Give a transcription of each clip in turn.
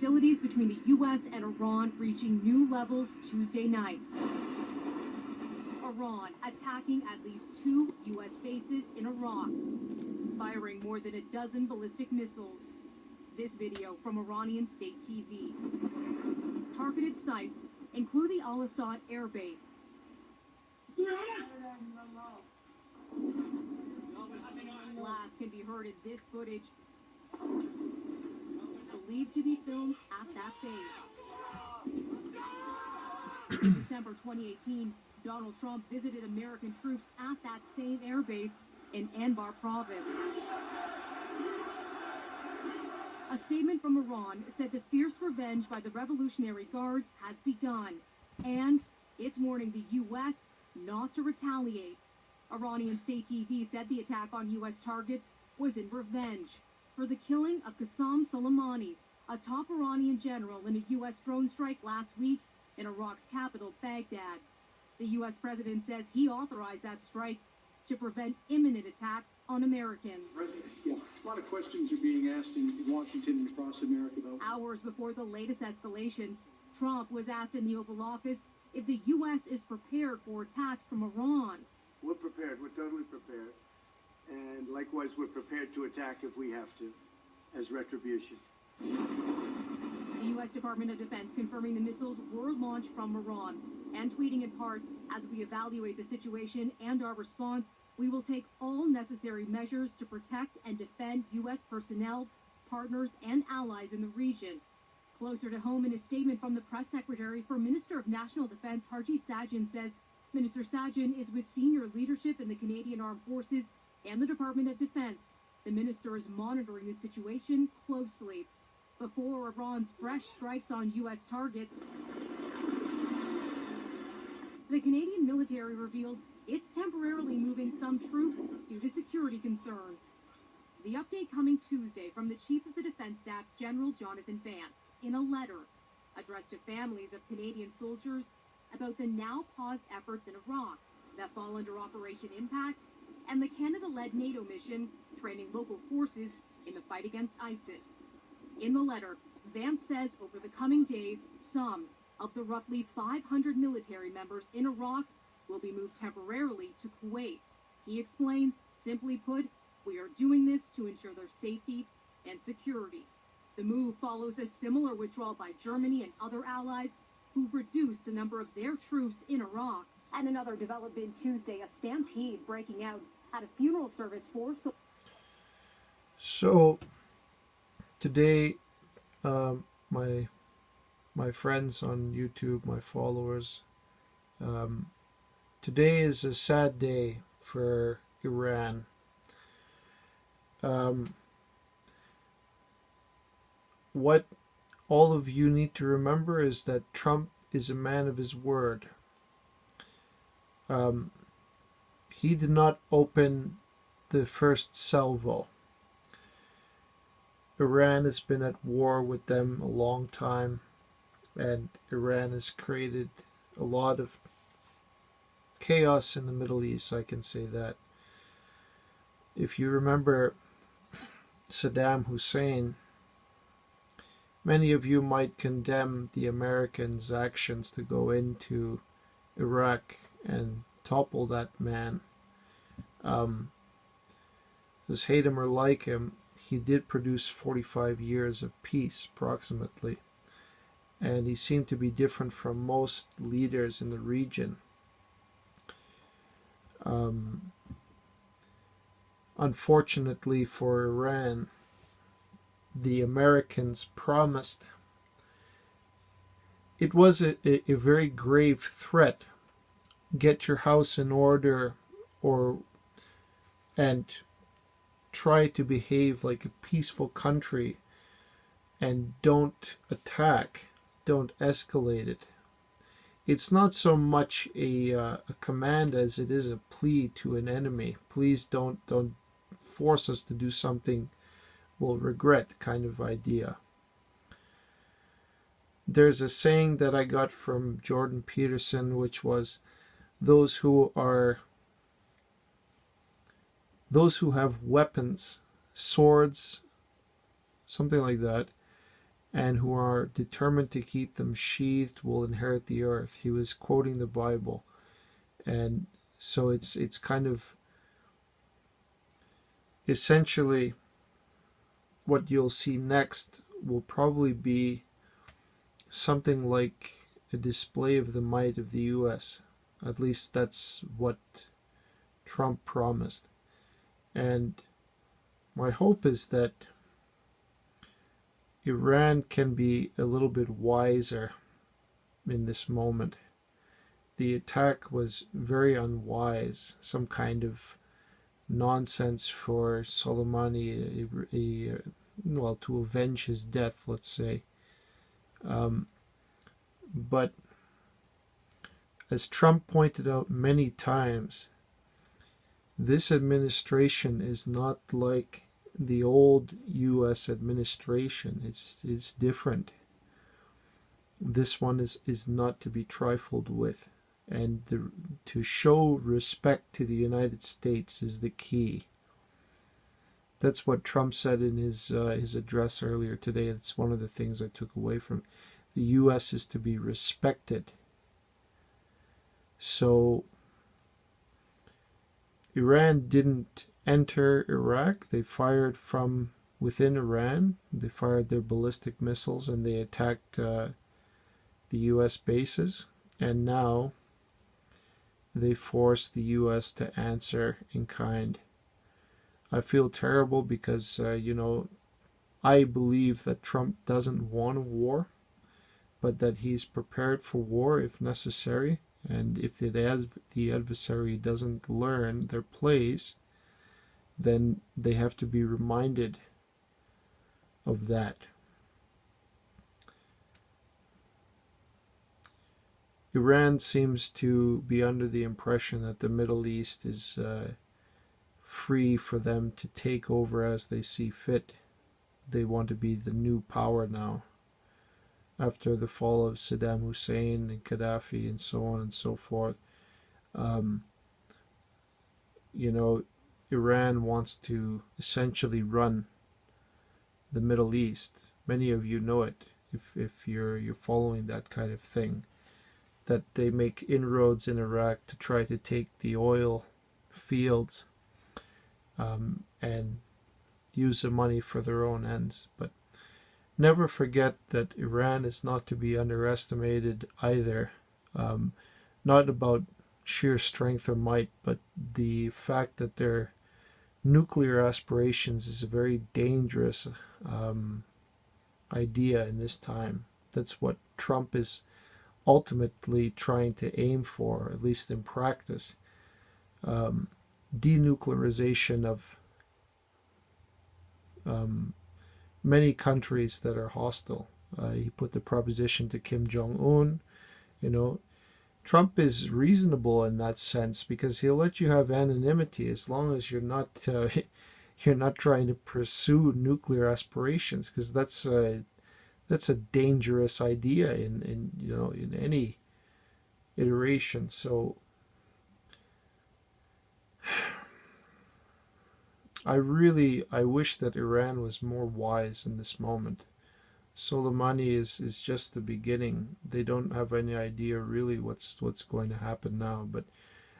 hostilities between the U.S. and Iran reaching new levels Tuesday night. Iran attacking at least 2 U.S. bases in Iraq, firing more than a dozen ballistic missiles. This video from Iranian state TV. Targeted sites include the Al Asad Air Base. Blasts can be heard in this footage, believed to be filmed at that base. In December 2018, Donald Trump visited American troops at that same air base in Anbar province. A statement from Iran said the fierce revenge by the Revolutionary Guards has begun, and it's warning the U.S. not to retaliate. Iranian state TV said the attack on U.S. targets was in revenge for the killing of Qasem Soleimani, a top Iranian general in a U.S. drone strike last week in Iraq's capital, Baghdad. The U.S. president says he authorized that strike to prevent imminent attacks on Americans. Yeah, a lot of questions are being asked in Washington and across America, though. Hours before the latest escalation, Trump was asked in the Oval Office if the U.S. is prepared for attacks from Iran. We're prepared. We're totally prepared. And likewise, we're prepared to attack if we have to, as retribution. The U.S. Department of Defense confirming the missiles were launched from Iran and tweeting in part, as we evaluate the situation and our response, we will take all necessary measures to protect and defend U.S. personnel, partners, and allies in the region. Closer to home, in a statement from the press secretary for Minister of National Defense, Harjit Sajjan says Minister Sajjan is with senior leadership in the Canadian Armed Forces and the Department of Defense. The minister is monitoring the situation closely. Before Iran's fresh strikes on U.S. targets, the Canadian military revealed it's temporarily moving some troops due to security concerns. The update coming Tuesday from the Chief of the Defense Staff, General Jonathan Vance, in a letter addressed to families of Canadian soldiers about the now paused efforts in Iraq that fall under Operation Impact and the Canada-led NATO mission training local forces in the fight against ISIS. In the letter, Vance says over the coming days, some of the roughly 500 military members in Iraq will be moved temporarily to Kuwait. He explains, simply put, we are doing this to ensure their safety and security. The move follows a similar withdrawal by Germany and other allies who've reduced the number of their troops in Iraq. And another development Tuesday, a stampede breaking out at a funeral service for... So today, my friends on YouTube, my followers, today is a sad day for Iran. What all of you need to remember is that Trump is a man of his word. He did not open the first salvo. Iran has been at war with them a long time, and Iran has created a lot of chaos in the Middle East, I can say that. If you remember Saddam Hussein, many of you might condemn the Americans' actions to go into Iraq and topple that man. Just hate him or like him, he did produce 45 years of peace, approximately. And he seemed to be different from most leaders in the region. Unfortunately for Iran, the Americans promised. It was a very grave threat. Get your house in order, and try to behave like a peaceful country, and don't attack, don't escalate it. It's not so much a command as it is a plea to an enemy. Please don't force us to do something we'll regret, kind of idea. There's a saying that I got from Jordan Peterson, which was, those who have weapons, swords, something like that, and who are determined to keep them sheathed will inherit the earth. He was quoting the Bible. And so it's kind of essentially what you'll see next will probably be something like a display of the might of the US. At least that's what Trump promised. And my hope is that Iran can be a little bit wiser in this moment. The attack was very unwise, some kind of nonsense for Soleimani, well, to avenge his death, let's say. But as Trump pointed out many times, this administration is not like the old U.S. administration. It's different. This one is not to be trifled with. And to show respect to the United States is the key. That's what Trump said in his address earlier today. That's one of the things I took away from it. The U.S. is to be respected. So Iran didn't enter Iraq. They fired from within Iran. They fired their ballistic missiles and they attacked the U.S. bases. And now they forced the U.S. to answer in kind. I feel terrible because, I believe that Trump doesn't want a war, but that he's prepared for war if necessary. And if the adversary doesn't learn their place, then they have to be reminded of that. Iran seems to be under the impression that the Middle East is free for them to take over as they see fit. They want to be the new power now, after the fall of Saddam Hussein and Gaddafi and so on and so forth. Iran wants to essentially run the Middle East. Many of you know it if you're following that kind of thing. That they make inroads in Iraq to try to take the oil fields and use the money for their own ends. But never forget that Iran is not to be underestimated either. Not about sheer strength or might, but the fact that their nuclear aspirations is a very dangerous idea in this time. That's what Trump is ultimately trying to aim for, at least in practice. Denuclearization of many countries that are hostile. He put the proposition to Kim Jong-un. Trump is reasonable in that sense because he'll let you have anonymity as long as you're not trying to pursue nuclear aspirations, because that's a dangerous idea in any iteration. So I wish that Iran was more wise in this moment. Soleimani is just the beginning. They don't have any idea really what's going to happen now. But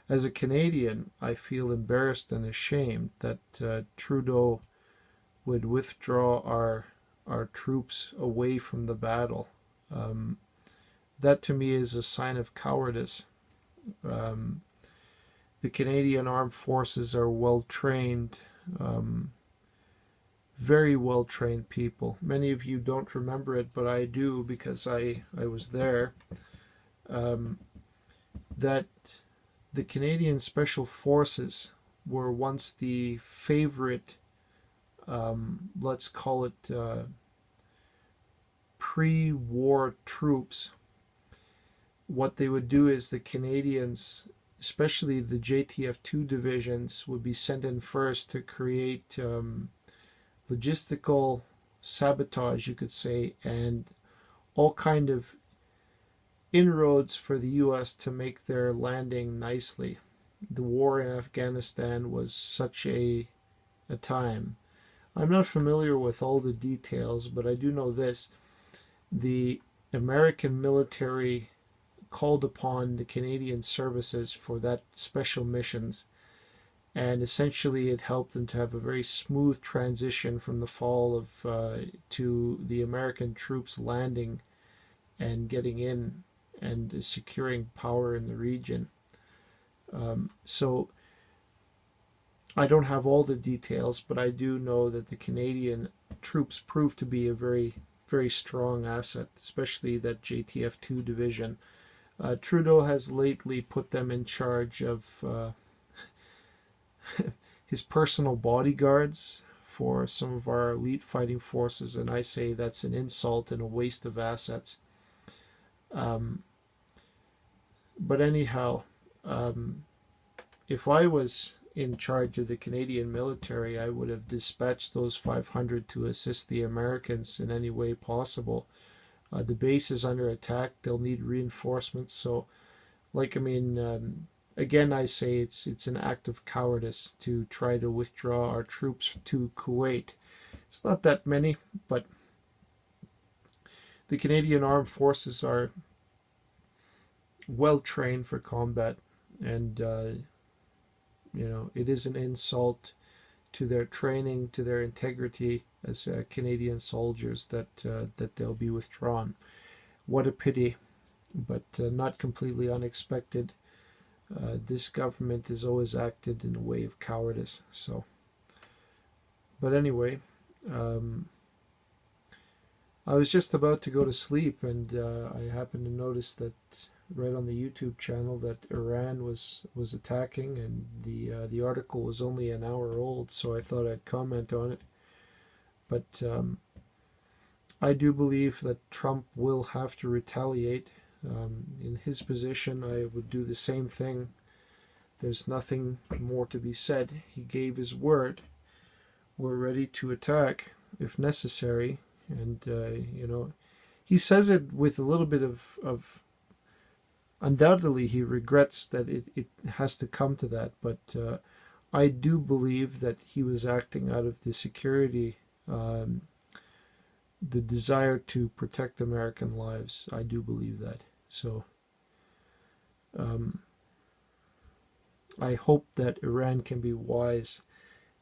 as a Canadian, I feel embarrassed and ashamed that Trudeau would withdraw our troops away from the battle. That to me is a sign of cowardice. The Canadian Armed Forces are well trained, very well trained people. Many of you don't remember it, but I do because I was there. That the Canadian Special Forces were once the favorite, let's call it pre-war troops. What they would do is the Canadians, especially the JTF-2 divisions, would be sent in first to create logistical sabotage, you could say, and all kind of inroads for the U.S. to make their landing nicely. The war in Afghanistan was such a time. I'm not familiar with all the details, but I do know this. the American military called upon the Canadian services for that special missions, and essentially it helped them to have a very smooth transition from the fall of to the American troops landing and getting in and securing power in the region. So I don't have all the details, but I do know that the Canadian troops proved to be a very, very strong asset, especially that JTF-2 division. Trudeau has lately put them in charge of his personal bodyguards for some of our elite fighting forces, and I say that's an insult and a waste of assets. But anyhow, if I was in charge of the Canadian military, I would have dispatched those 500 to assist the Americans in any way possible. The base is under attack. They'll need reinforcements. So, again, I say it's an act of cowardice to try to withdraw our troops to Kuwait. It's not that many, but the Canadian Armed Forces are well trained for combat, and it is an insult to their training, to their integrity as Canadian soldiers that they'll be withdrawn. What a pity, but not completely unexpected. This government has always acted in a way of cowardice. So, but anyway, I was just about to go to sleep, and I happened to notice that right on the YouTube channel that Iran was attacking, and the article was only an hour old, so I thought I'd comment on it. But I do believe that Trump will have to retaliate. In his position, I would do the same thing. There's nothing more to be said. He gave his word. We're ready to attack if necessary. And, he says it with a little bit of undoubtedly he regrets that it has to come to that. But I do believe that he was acting out of the security, the desire to protect American lives. I do believe that. So I hope that Iran can be wise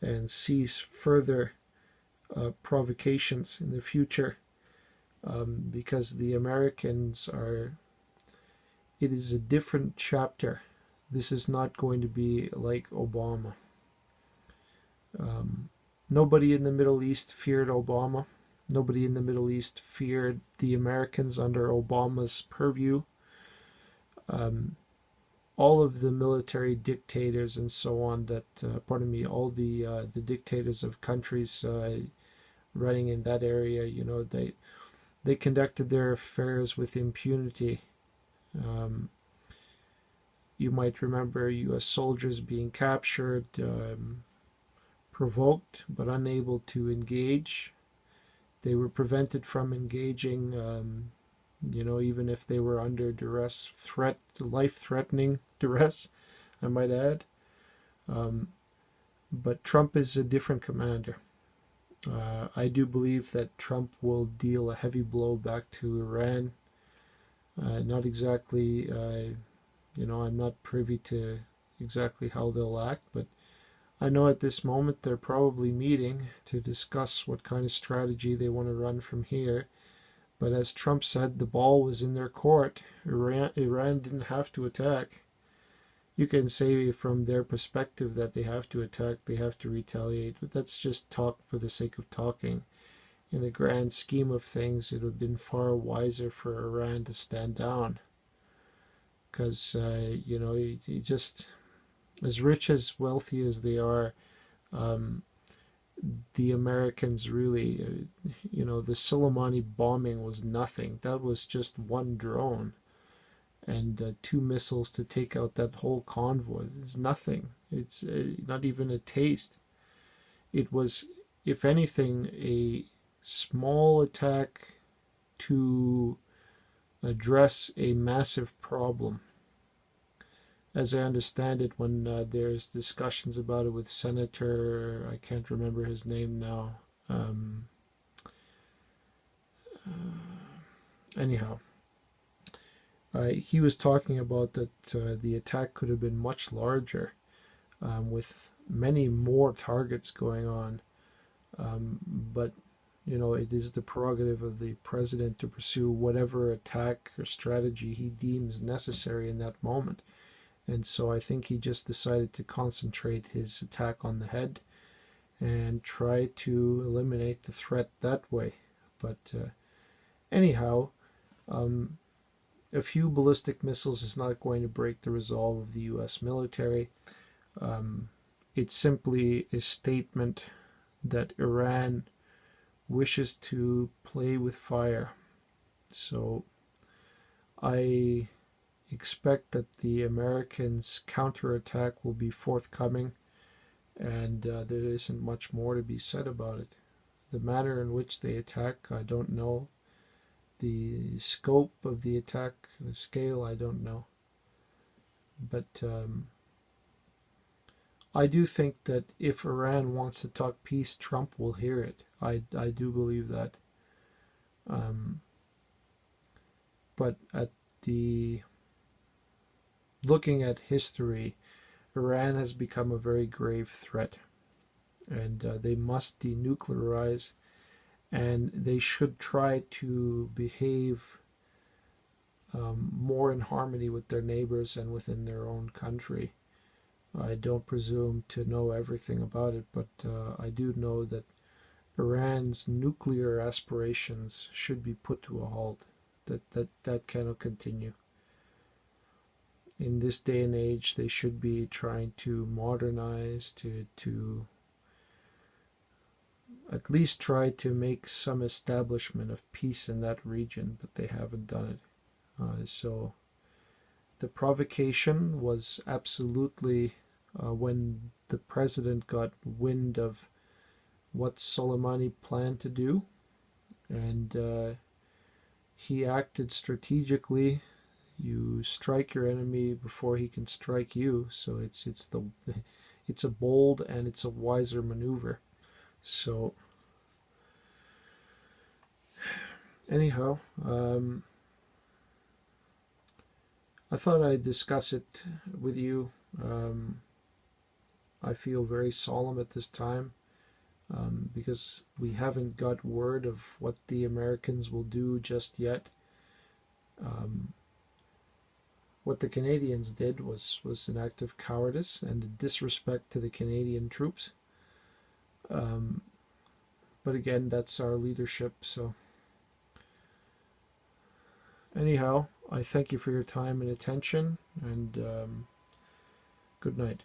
and cease further provocations in the future, because the Americans are, it is a different chapter. This is not going to be like Obama. Nobody in the Middle East feared Obama. Nobody in the Middle East feared the Americans under Obama's purview. All of the military dictators and so on that, all the dictators of countries running in that area, they conducted their affairs with impunity. You might remember U.S. soldiers being captured, provoked, but unable to engage. They were prevented from engaging, even if they were under duress, life-threatening duress, I might add. But Trump is a different commander. I do believe that Trump will deal a heavy blow back to Iran. Not exactly, I'm not privy to exactly how they'll act, but I know at this moment they're probably meeting to discuss what kind of strategy they want to run from here. But as Trump said, the ball was in their court. Iran didn't have to attack. You can say from their perspective that they have to attack, they have to retaliate, but that's just talk for the sake of talking. In the grand scheme of things, it would have been far wiser for Iran to stand down. Because, he just, as rich as wealthy as they are, the Americans really, the Soleimani bombing was nothing. That was just one drone and 2 missiles to take out that whole convoy. It's nothing. It's not even a taste. It was, if anything, a small attack to address a massive problem. As I understand it, when there's discussions about it with Senator, I can't remember his name now, anyhow, he was talking about that the attack could have been much larger, with many more targets going on. But it is the prerogative of the president to pursue whatever attack or strategy he deems necessary in that moment. And so I think he just decided to concentrate his attack on the head and try to eliminate the threat that way. But anyhow, a few ballistic missiles is not going to break the resolve of the U.S. military. It's simply a statement that Iran wishes to play with fire. So I expect that the Americans' counterattack will be forthcoming, and there isn't much more to be said about it. The manner in which they attack, I don't know. The scope of the attack, the scale, I don't know. But I do think that if Iran wants to talk peace, Trump will hear it. I do believe that. But looking at history, Iran has become a very grave threat, and they must denuclearize, and they should try to behave more in harmony with their neighbors and within their own country. I don't presume to know everything about it, but I do know that Iran's nuclear aspirations should be put to a halt. That cannot continue. In this day and age, they should be trying to modernize, to at least try to make some establishment of peace in that region, but they haven't done it. So the provocation was absolutely when the president got wind of what Soleimani planned to do, and he acted strategically. You strike your enemy before he can strike you, so it's a bold and it's a wiser maneuver. So anyhow, I thought I'd discuss it with you. I feel very solemn at this time, because we haven't got word of what the Americans will do just yet. What the Canadians did was an act of cowardice and a disrespect to the Canadian troops. But again, that's our leadership. So anyhow, I thank you for your time and attention, and good night.